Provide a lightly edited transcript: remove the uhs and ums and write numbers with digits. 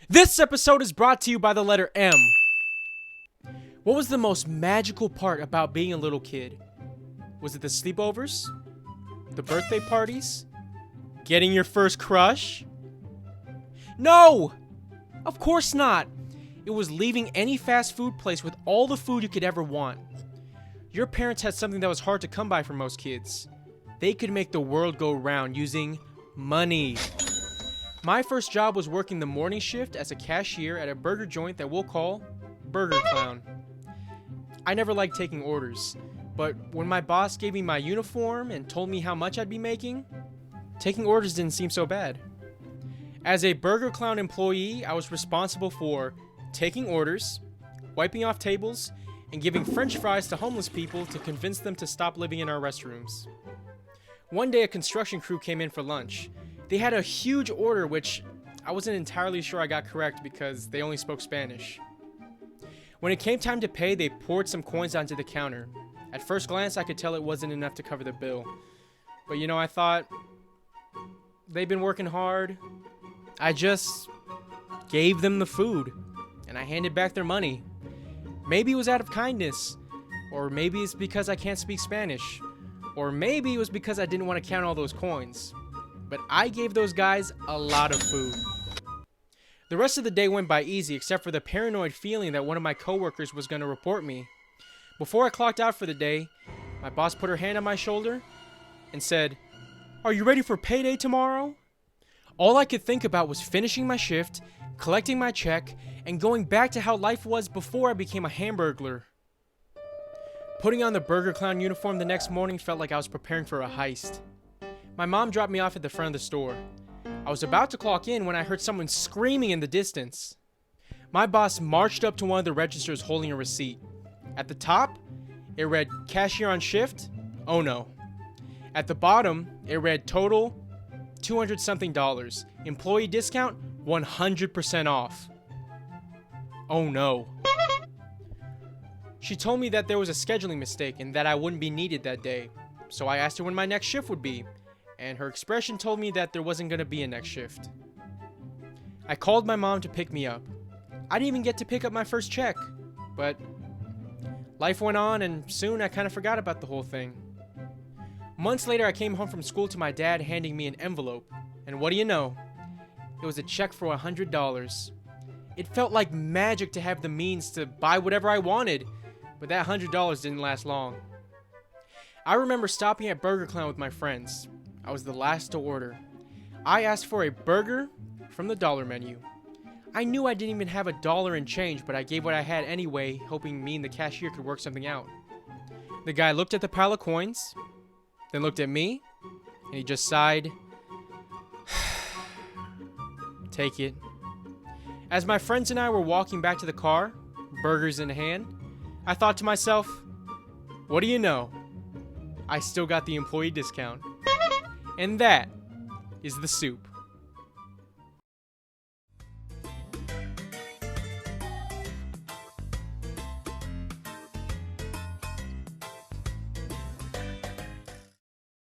This episode is brought to you by the letter M. What was the most magical part about being a little kid? Was it the sleepovers? The birthday parties? Getting your first crush? No! Of course not! It was leaving any fast food place with all the food you could ever want. Your parents had something that was hard to come by for most kids. They could make the world go round using money. My first job was working the morning shift as a cashier at a burger joint that we'll call Burger Clown. I never liked taking orders, but when my boss gave me my uniform and told me how much I'd be making, taking orders didn't seem so bad. As a Burger Clown employee, I was responsible for taking orders, wiping off tables, and giving French fries to homeless people to convince them to stop living in our restrooms. One day a construction crew came in for lunch. They had a huge order which I wasn't entirely sure I got correct because they only spoke Spanish. When it came time to pay, they poured some coins onto the counter. At first glance, I could tell it wasn't enough to cover the bill. But I thought, they've been working hard. I just gave them the food, and I handed back their money. Maybe it was out of kindness, or maybe it's because I can't speak Spanish, or maybe it was because I didn't want to count all those coins. But I gave those guys a lot of food. The rest of the day went by easy except for the paranoid feeling that one of my coworkers was going to report me. Before I clocked out for the day, my boss put her hand on my shoulder and said, "Are you ready for payday tomorrow?" All I could think about was finishing my shift, collecting my check, and going back to how life was before I became a hamburglar. Putting on the Burger Clown uniform the next morning felt like I was preparing for a heist. My mom dropped me off at the front of the store. I was about to clock in when I heard someone screaming in the distance. My boss marched up to one of the registers holding a receipt. At the top, it read cashier on shift, oh no. At the bottom, it read total $200 something, employee discount 100% off. Oh no. She told me that there was a scheduling mistake and that I wouldn't be needed that day. So I asked her when my next shift would be, and her expression told me that there wasn't going to be a next shift. I called my mom to pick me up. I didn't even get to pick up my first check, but life went on and soon I kind of forgot about the whole thing. Months later, I came home from school to my dad handing me an envelope, and what do you know? It was a check for $100. It felt like magic to have the means to buy whatever I wanted, but that $100 didn't last long. I remember stopping at Burger Clown with my friends. I was the last to order. I asked for a burger from the dollar menu. I knew I didn't even have $1 in change, but I gave what I had anyway, hoping me and the cashier could work something out. The guy looked at the pile of coins, then looked at me, and he just sighed. Take it. As my friends and I were walking back to the car, burgers in hand, I thought to myself, what do you know? I still got the employee discount. And that is the soup.